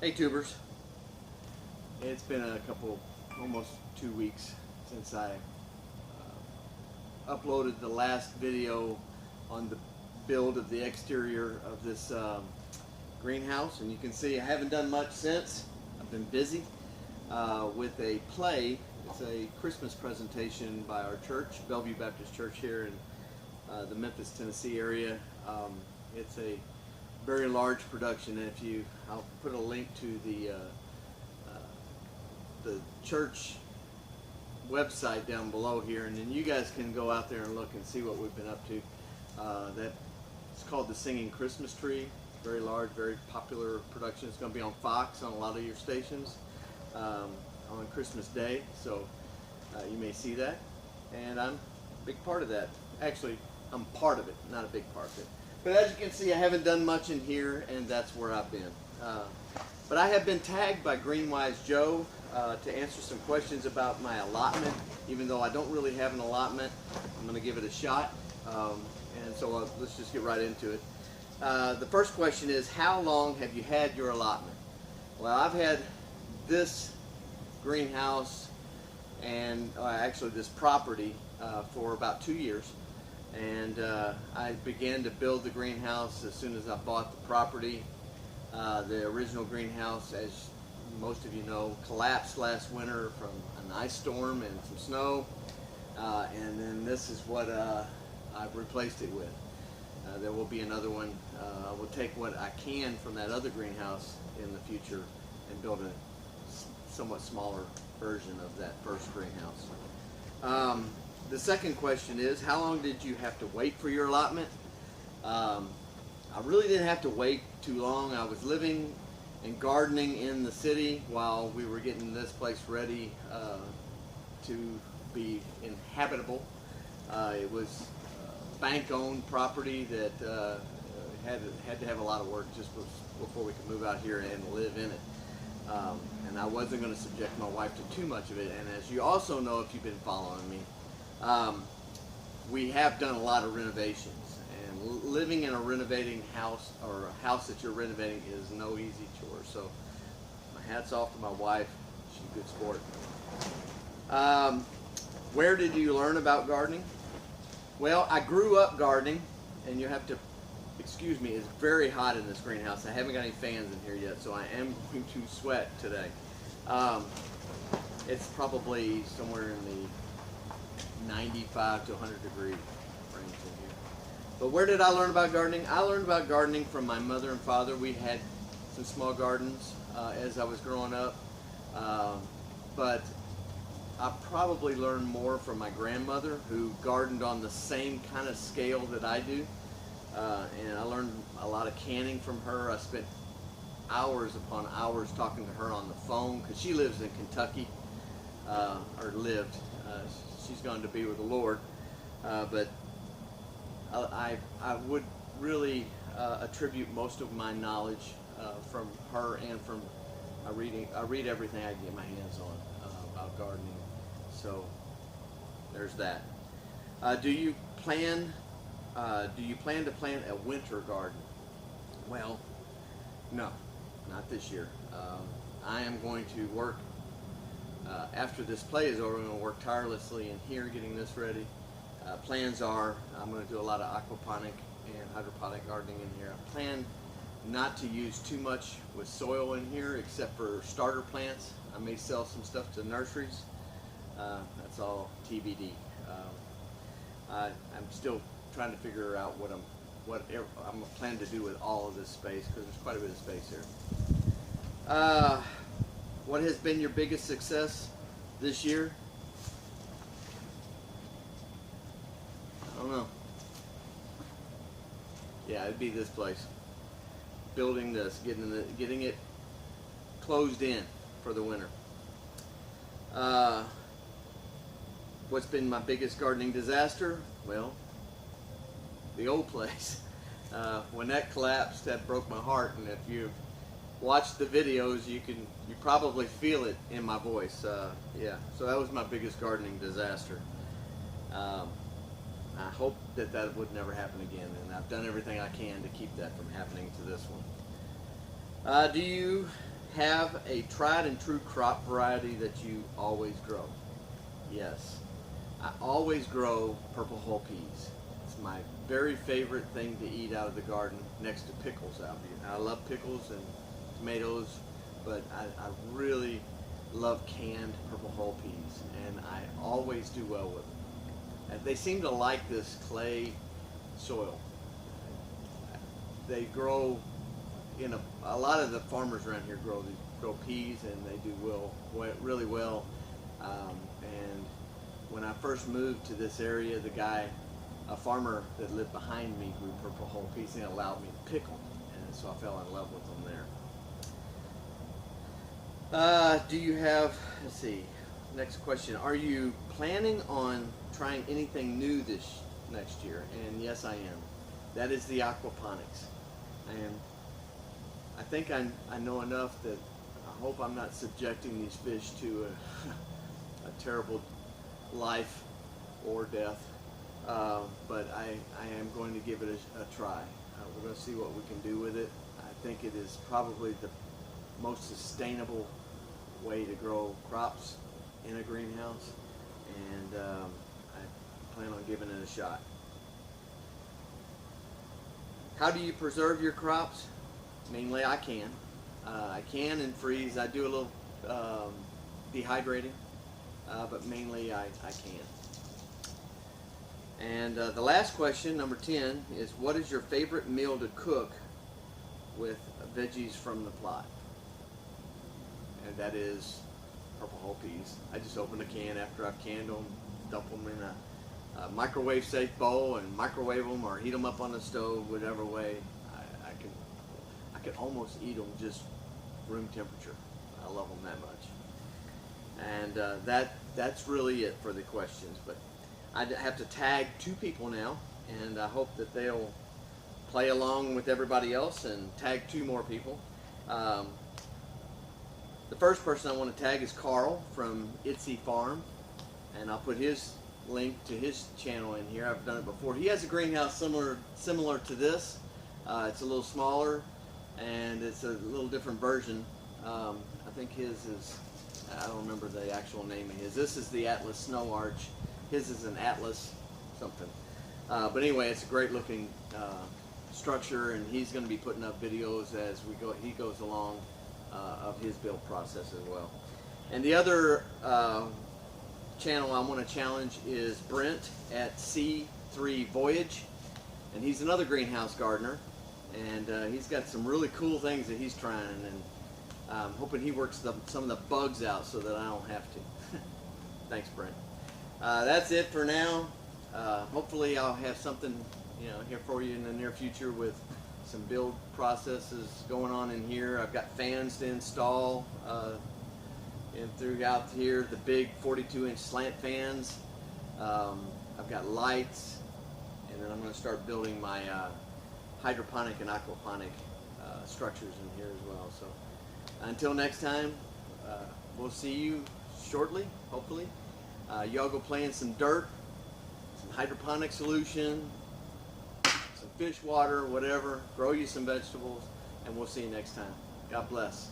Hey tubers, it's been a couple, almost 2 weeks since I uploaded the last video on the build of the exterior of this greenhouse, and you can see I haven't done much since. I've been busy with a play. It's a Christmas presentation by our church, Bellevue Baptist Church here in the Memphis, Tennessee area. It's a very large production, and I'll put a link to the church website down below here, and then you guys can go out there and look and see what we've been up to. It's called The Singing Christmas Tree. Very large, very popular production. It's going to be on Fox on a lot of your stations on Christmas Day, so you may see that, and I'm a big part of that. Actually, I'm part of it, not a big part of it. But as you can see, I haven't done much in here, and that's where I've been. But I have been tagged by Greenwise Joe to answer some questions about my allotment. Even though I don't really have an allotment, I'm going to give it a shot. And so let's just get right into it. The first question is, how long have you had your allotment? Well, I've had this greenhouse and actually this property for about 2 years. And I began to build the greenhouse as soon as I bought the property. The original greenhouse, as most of you know, collapsed last winter from an ice storm and some snow. And then this is what I've replaced it with. There will be another one. I will take what I can from that other greenhouse in the future and build a somewhat smaller version of that first greenhouse. The second question is, how long did you have to wait for your allotment? I really didn't have to wait too long. I was living and gardening in the city while we were getting this place ready to be inhabitable. It was bank-owned property that had to have a lot of work just before we could move out here and live in it. And I wasn't going to subject my wife to too much of it. And as you also know, if you've been following me, we have done a lot of renovations, and living in a renovating house, or a house that you're renovating, is no easy chore. So my hat's off to my wife. She's a good sport. Where did you learn about gardening? Well, I grew up gardening, and you have to excuse me, it's very hot in this greenhouse. I haven't got any fans in here yet, so I am going to sweat today. It's probably somewhere in the 95 to 100 degree range in here. But where did I learn about gardening? I learned about gardening from my mother and father. We had some small gardens as I was growing up. But I probably learned more from my grandmother, who gardened on the same kind of scale that I do. And I learned a lot of canning from her. I spent hours upon hours talking to her on the phone, because she lives in Kentucky, or lived. She's gone to be with the Lord, but I would really attribute most of my knowledge from her and from reading. I read everything I get my hands on about gardening. So there's that. Do you plan to plant a winter garden? Well, no, not this year. I am going to work. After this play is over, I'm going to work tirelessly in here getting this ready. Plans are I'm going to do a lot of aquaponic and hydroponic gardening in here. I plan not to use too much with soil in here, except for starter plants. I may sell some stuff to nurseries. That's all TBD. I'm still trying to figure out what I'm planning to do with all of this space, because there's quite a bit of space here. What has been your biggest success this year? I don't know. Yeah, it'd be this place. Building this, getting it closed in for the winter. What's been my biggest gardening disaster? Well, the old place. When that collapsed, that broke my heart, and if you've watched the videos, you probably feel it in my voice. Yeah, so that was my biggest gardening disaster. I hope that would never happen again, and I've done everything I can to keep that from happening to this one. Do you have a tried and true crop variety that you always grow? Yes. I always grow purple hull peas. It's my very favorite thing to eat out of the garden next to pickles out here. I love pickles and tomatoes, but I really love canned purple hull peas, and I always do well with them. And they seem to like this clay soil. They grow in a lot of the farmers around here grow peas, and they do really well. And when I first moved to this area, a farmer that lived behind me grew purple hull peas, and it allowed me to pick them, and so I fell in love with them there. Do you have, let's see, next question. Are you planning on trying anything new this next year? And yes, I am. That is the aquaponics. And I think I know enough that I hope I'm not subjecting these fish to a terrible life or death. But I am going to give it a try. We're going to see what we can do with it. I think it is probably the most sustainable way to grow crops in a greenhouse, and I plan on giving it a shot. How do you preserve your crops? Mainly I can. I can and freeze. I do a little dehydrating, but mainly I can. And the last question, number 10, is what is your favorite meal to cook with veggies from the plot? And that is purple hull peas. I just open a can after I've canned them, dump them in a microwave safe bowl and microwave them or heat them up on the stove, whatever way. I can almost eat them just room temperature. I love them that much. And that's really it for the questions. But I have to tag 2 people now, and I hope that they'll play along with everybody else and tag 2 more people. The first person I want to tag is Carl from Itsy Farm, and I'll put his link to his channel in here. I've done it before. He has a greenhouse similar to this. It's a little smaller, and it's a little different version. I think his is, I don't remember the actual name of his. This is the Atlas Snow Arch. His is an Atlas something. But anyway, it's a great looking structure, and he's going to be putting up videos as he goes along of his build process as well. And the other channel I want to challenge is Brent at C3 Voyage, and he's another greenhouse gardener, and he's got some really cool things that he's trying, and I'm hoping he works some of the bugs out so that I don't have to. Thanks, Brent. That's it for now. Hopefully I'll have something here for you in the near future with some build processes going on in here. I've got fans to install and throughout here, the big 42-inch slant fans. I've got lights, and then I'm going to start building my hydroponic and aquaponic structures in here as well. So until next time, we'll see you shortly, hopefully. Y'all go play in some dirt, some hydroponic solution, some fish water, whatever. Grow you some vegetables, and we'll see you next time. God bless.